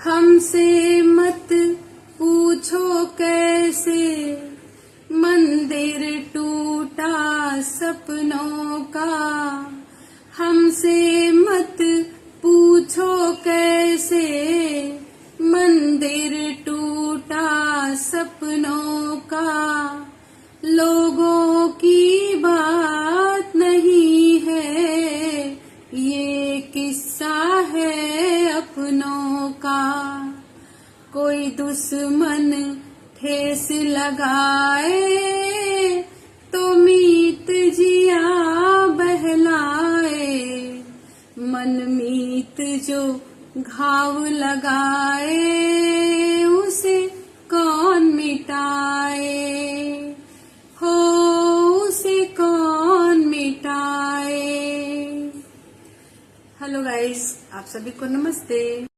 हमसे मत पूछो कैसे मंदिर टूटा सपनों का। हमसे मत पूछो कैसे मंदिर टूटा सपनों का। लोगों की बात नहीं है, ये किस्सा है अपनों का। कोई दुश्मन ठेस लगाए तो मीत जिया बहलाए। मनमीत जो घाव लगाए उसे कौन मिटाए, हो उसे कौन मिटाए। हेलो गाइस, आप सभी को नमस्ते।